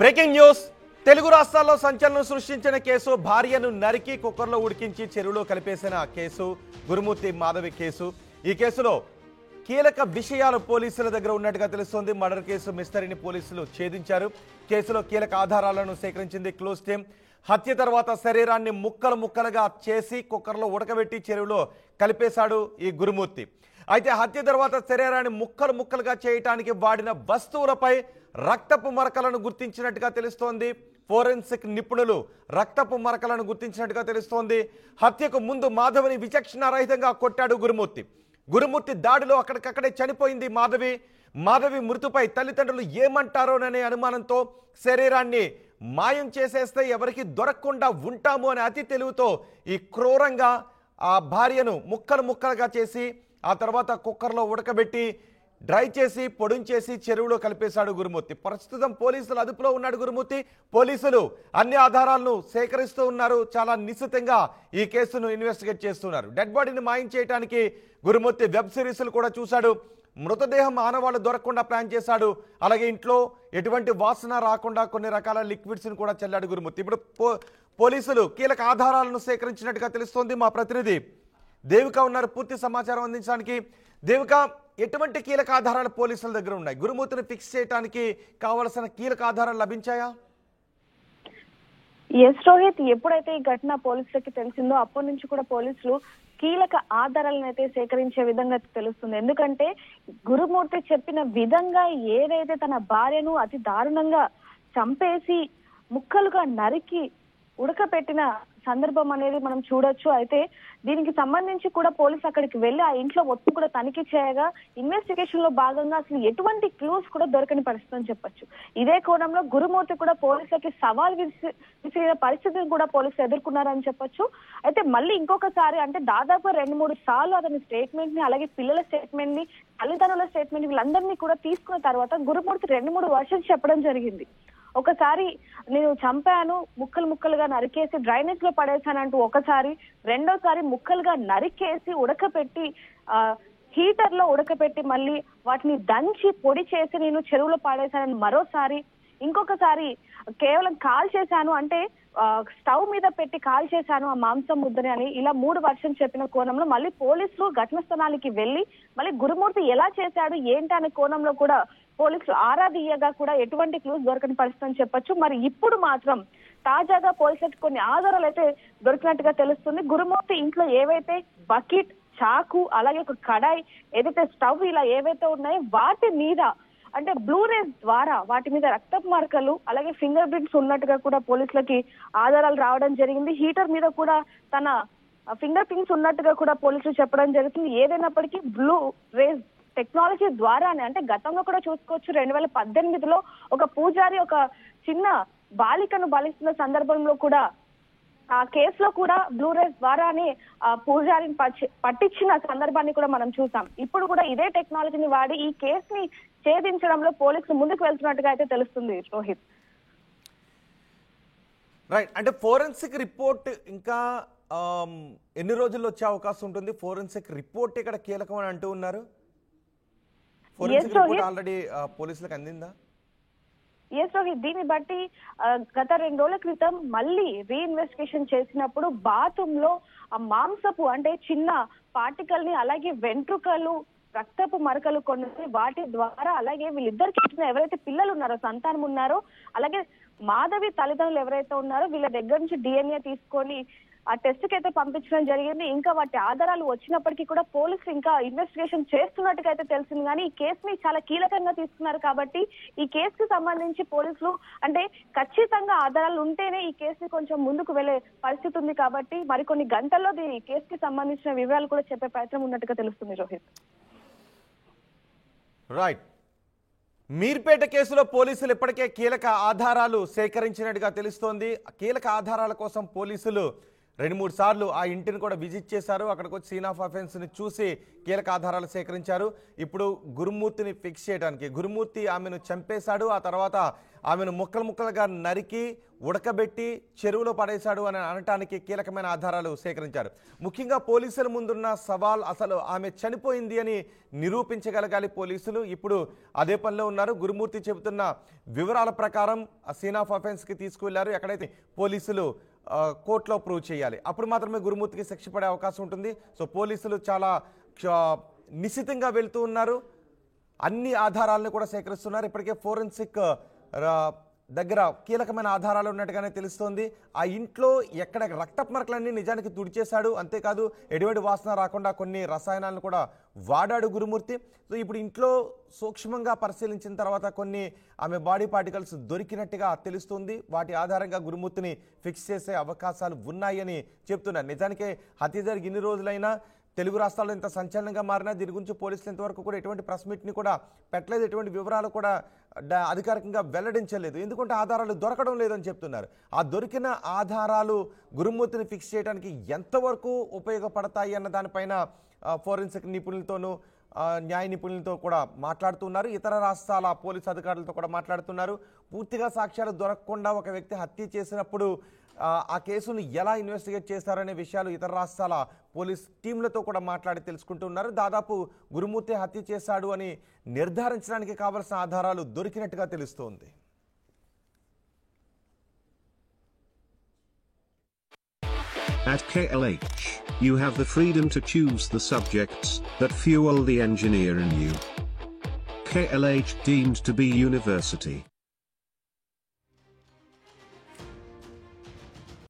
Breaking news Telugu రాష్ట్రాల్లో సంచలనం సృష్టించిన కేసు భార్యను నరికి కుక్కర్లో ఉడికించి చెరువులో కలిపేసిన కేసు గురుమూర్తి మాధవి కేసు ఈ కేసులో కీలక విషయాలు పోలీసుల దగ్గర ఉన్నట్టుగా తెలుస్తోంది మర్డర్ కేసు మిస్టరీని పోలీసులు ఛేదించారు కేసులో కీలక ఆధారాలను సేకరించింది క్లోజ్ టీం హత్య తర్వాత శరీరాన్ని ముక్కలు ముక్కలుగా చేసి కుక్కర్లో ఉడకబెట్టి చెరువులో కలిపేశాడు ఈ గురుమూర్తి అయితే హత్య తర్వాత శరీరాన్ని ముక్కలు ముక్కలుగా చేయడానికి వాడిన వస్తువులపై రక్తపు మరకలను గుర్తించినట్టుగా తెలుస్తోంది ఫోరెన్సిక్ నిపుణులు రక్తపు మరకలను గుర్తించినట్టుగా తెలుస్తోంది హత్యకు ముందు మాధవిని విచక్షణారహితంగా కొట్టాడు గురుమూర్తి దాడిలో అక్కడికక్కడే చనిపోయింది మాధవి మృతిపై తల్లిదండ్రులు ఏమంటారోననే అనుమానంతో శరీరాన్ని మాయం చేసేస్తే ఎవరికి దొరకకుండా ఉంటాము అనే అతి తెలివితో ఈ క్రూరంగా ఆ భార్యను ముక్కలు ముక్కలుగా చేసి ఆ తర్వాత కుక్కర్లో ఉడకబెట్టి డ్రై చేసి పొడించేసి చెరువులో కలిపేశాడు గురుమూర్తి ప్రస్తుతం పోలీసులు అదుపులో ఉన్నాడు గురుమూర్తి పోలీసులు అన్ని ఆధారాలను సేకరిస్తూ ఉన్నారు చాలా నిశ్చితంగా ఈ కేసును ఇన్వెస్టిగేట్ చేస్తున్నారు డెడ్ బాడీని మాయం చేయడానికి గురుమూర్తి వెబ్ సిరీస్లు కూడా చూశాడు మృతదేహం ఆనవాళ్లు దొరకకుండా ప్లాన్ చేశాడు అలాగే ఇంట్లో ఎటువంటి వాసన రాకుండా కొన్ని రకాల లిక్విడ్స్ని కూడా చల్లాడు గురుమూర్తి ఇప్పుడు పోలీసులు కీలక ఆధారాలను సేకరించినట్టుగా తెలుస్తోంది మా ప్రతినిధి దేవిక ఉన్నారు పూర్తి సమాచారం అందించడానికి దేవిక ఎటువంటి కీలక ఆధారాలు పోలీసుల దగ్గర ఉన్నాయి గురుమూర్తిని ఫిక్స్ చేయడానికి కావలసిన కీలక ఆధారాలు లభించాయా ఎస్ రోహిత్ ఎప్పుడైతే ఈ ఘటన పోలీసులకి తెలిసిందో అప్పటి నుంచి కూడా పోలీసులు కీలక ఆధారాలను అయితే సేకరించే విధంగా తెలుస్తుంది ఎందుకంటే గురుమూర్తి చెప్పిన విధంగా ఏదైతే తన భార్యను అతి దారుణంగా చంపేసి ముక్కలుగా నరికి ఉడకపెట్టిన సందర్భం అనేది మనం చూడొచ్చు అయితే దీనికి సంబంధించి కూడా పోలీసు అక్కడికి వెళ్ళి ఆ ఇంట్లో మొత్తం కూడా తనిఖీ చేయగా ఇన్వెస్టిగేషన్ లో భాగంగా అసలు ఎటువంటి క్లూస్ కూడా దొరకని పరిస్థితి అని చెప్పొచ్చు ఇదే కోణంలో గురుమూర్తి కూడా పోలీసులకి సవాల్ విసిరిన పరిస్థితిని కూడా పోలీసులు ఎదుర్కొన్నారని చెప్పొచ్చు అయితే మళ్ళీ ఇంకొకసారి అంటే దాదాపు 2-3 సార్లు అతని స్టేట్మెంట్ ని అలాగే పిల్లల స్టేట్మెంట్ ని తల్లిదండ్రుల స్టేట్మెంట్ వీళ్ళందరినీ కూడా తీసుకున్న తర్వాత గురుమూర్తి 2-3 వర్షన్స్ చెప్పడం జరిగింది ఒకసారి నేను చంపాను ముక్కలు ముక్కలుగా నరికేసి డ్రైనేజ్ లో పడేశానంటూ ఒకసారి రెండోసారి ముక్కలుగా నరికేసి ఉడకపెట్టి హీటర్ లో ఉడకపెట్టి మళ్ళీ వాటిని దంచి పొడి చేసి నేను చెరువులో పడేశానని మరోసారి ఇంకొకసారి కేవలం కాల్ చేశాను అంటే స్టవ్ మీద పెట్టి కాల్ చేశాను ఆ మాంసం ముద్దని అని ఇలా 3 వర్షం చెప్పిన కోణంలో మళ్ళీ పోలీసులు ఘటన స్థలానికి వెళ్లి మళ్ళీ గురుమూర్తి ఎలా చేశాడు ఏంటి అనే కోణంలో కూడా పోలీసులు ఆరా తీయగా కూడా ఎటువంటి క్లూస్ దొరకని పరిస్థితి అని చెప్పొచ్చు మరి ఇప్పుడు మాత్రం తాజాగా పోలీసులకు కొన్ని ఆధారాలు అయితే దొరికినట్టుగా తెలుస్తుంది గురుమూర్తి ఇంట్లో ఏవైతే బకెట్ చాకు అలాగే ఒక కడాయి ఏదైతే స్టవ్ ఇలా ఏవైతే ఉన్నాయో వాటి మీద అంటే బ్లూ రేస్ ద్వారా వాటి మీద రక్తపు మార్కలు అలాగే ఫింగర్ ప్రింట్స్ ఉన్నట్టుగా కూడా పోలీసులకి ఆధారాలు రావడం జరిగింది హీటర్ మీద కూడా తన ఫింగర్ ప్రింట్స్ ఉన్నట్టుగా కూడా పోలీసులు చెప్పడం జరుగుతుంది ఏదైనప్పటికీ బ్లూ రేస్ టెక్నాలజీ ద్వారానే అంటే గతంలో కూడా చూసుకోవచ్చు 2018లో ఒక పూజారి ఒక చిన్న బాలికను బలిస్తున్న సందర్భంలో కూడా ఆ కేసులో కూడా బ్లూ రేస్ ద్వారానే ఆ పూజారిని పట్టించిన సందర్భాన్ని కూడా మనం చూసాం ఇప్పుడు కూడా ఇదే టెక్నాలజీని వాడి ఈ కేసుని ఛేదించడంలో పోలీసులు ముందుకు వెళ్తున్నట్టుగా అయితే తెలుస్తుంది రోహిత్ రైట్ అంటే ఫోరెన్సిక్ రిపోర్ట్ ఇంకా ఎన్ని రోజుల్లో వచ్చే అవకాశం ఉంటుంది ఫోరెన్సిక్ రిపోర్ట్ ఇక్కడ కీలకం అని అంటూ ఉన్నారు ఫోరెన్సిక్ రిపోర్ట్ ఆల్రెడీ పోలీసులకు అందిందా ఎస్ రోహిత్ దీన్ని బట్టి గత 2 రోజుల క్రితం మళ్ళీ రీఇన్వెస్టిగేషన్ చేసినప్పుడు బాత్రూమ్ లో ఆ మాంసపు అంటే చిన్న పార్టికల్ ని అలాగే వెంట్రుకలు రక్తపు మరకలు కొన్ని వాటి ద్వారా అలాగే వీళ్ళిద్దరికి ఎవరైతే పిల్లలు ఉన్నారో సంతానం ఉన్నారో అలాగే మాధవి తల్లిదండ్రులు ఎవరైతే ఉన్నారో వీళ్ళ దగ్గర నుంచి DNA తీసుకొని ఆ టెస్ట్ కి అయితే పంపించడం జరిగింది ఇంకా వాటి ఆధారాలు వచ్చినప్పటికీ కూడా పోలీసులు ఇంకా ఇన్వెస్టిగేషన్ చేస్తున్నట్టుగా అయితే తెలిసింది కానీ ఈ కేసుని చాలా కీలకంగా తీసుకున్నారు కాబట్టి ఈ కేసుకు సంబంధించి పోలీసులు అంటే ఖచ్చితంగా ఆధారాలు ఉంటేనే ఈ కేసుని కొంచెం ముందుకు వెళ్లే పరిస్థితి ఉంది కాబట్టి మరికొన్ని గంటల్లో ఈ కేసుకి సంబంధించిన వివరాలు కూడా చెప్పే ప్రయత్నం ఉన్నట్టుగా తెలుస్తుంది రోహిత్ రైట్ మీర్పేట కేసులో పోలీసులు ఇప్పటికే కీలక ఆధారాలు సేకరించినట్టుగా తెలుస్తోంది కీలక ఆధారాల కోసం పోలీసులు 2-3 సార్లు ఆ ఇంటిని కూడా విజిట్ చేశారు. అక్కడికి వచ్చి సీన్ ఆఫ్ అఫెన్స్ని చూసి కీలక ఆధారాలు సేకరించారు. ఇప్పుడు గురుమూర్తిని ఫిక్స్ చేయడానికి, గురుమూర్తి ఆమెను చంపేశాడు, ఆ తర్వాత ఆమెను ముక్కలుగా నరికి ఉడకబెట్టి చెరువులో పడేశాడు అని అనటానికి కీలకమైన ఆధారాలు సేకరించారు. ముఖ్యంగా పోలీసుల ముందున్న సవాల్ అసలు ఆమె చనిపోయింది అని నిరూపించగలగాలి పోలీసులు. ఇప్పుడు అదే పనిలో ఉన్నారు. గురుమూర్తి చెబుతున్న వివరాల ప్రకారం సీన్ ఆఫ్ అఫెన్స్కి తీసుకువెళ్లారు. ఎక్కడైతే పోలీసులు కోర్టులో ప్రూవ్ చేయాలి, అప్పుడు మాత్రమే గురుమూర్తికి శిక్ష పడే అవకాశం ఉంటుంది. సో పోలీసులు చాలా నిశితంగా వెళ్తూ ఉన్నారు. అన్ని ఆధారాలను కూడా సేకరిస్తున్నారు. ఇప్పటికే ఫోరెన్సిక్ దగ్గర కీలకమైన ఆధారాలు ఉన్నట్టుగానే తెలుస్తోంది. ఆ ఇంట్లో ఎక్కడ రక్తపు మరకలన్నీ నిజానికి తుడిచేశాడు. అంతేకాదు ఎటువంటి వాసన రాకుండా కొన్ని రసాయనాలను కూడా వాడాడు గురుమూర్తి. సో ఇప్పుడు ఇంట్లో సూక్ష్మంగా పరిశీలించిన తర్వాత కొన్ని ఆమె బాడీ పార్టికల్స్ దొరికినట్టుగా తెలుస్తుంది. వాటి ఆధారంగా గురుమూర్తిని ఫిక్స్ చేసే అవకాశాలు ఉన్నాయని చెప్తున్నారు. నిజానికి హత్య జరిగి ఇన్ని రోజులైనా తెలుగు రాష్ట్రాల్లో ఇంత సంచలనంగా మారినా దీని గురించి పోలీసులు ఇంతవరకు కూడా ఎటువంటి ప్రెస్ మీట్ని కూడా పెట్టలేదు, ఎటువంటి వివరాలు కూడా అధికారికంగా వెల్లడించలేదు. ఎందుకంటే ఆధారాలు దొరకడం లేదని చెప్తున్నారు. ఆ దొరికిన ఆధారాలు గురుమూర్తిని ఫిక్స్ చేయడానికి ఎంతవరకు ఉపయోగపడతాయి అన్న దానిపైన ఫోరెన్సిక్ నిపుణులతోనూ న్యాయ నిపుణులతో కూడా మాట్లాడుతున్నారు. ఇతర రాష్ట్రాల పోలీసు అధికారులతో కూడా మాట్లాడుతున్నారు. పూర్తిగా సాక్ష్యాలు దొరకకుండా ఒక వ్యక్తి హత్య చేసినప్పుడు ఆ కేసును ఎలా ఇన్వెస్టిగేట్ చేస్తారనే విషయాలు ఇతర రాష్ట్రాల పోలీస్ టీంలతో కూడా మాట్లాడి తెలుసుకుంటున్నారు. దాదాపు గురుమూర్తి హత్య చేశాడు అని నిర్ధారించడానికి కావలసిన ఆధారాలు దొరికినట్టుగా తెలుస్తోంది. At KLH, you have the freedom to choose the subjects that fuel the engineer in you. KLH deemed to be university.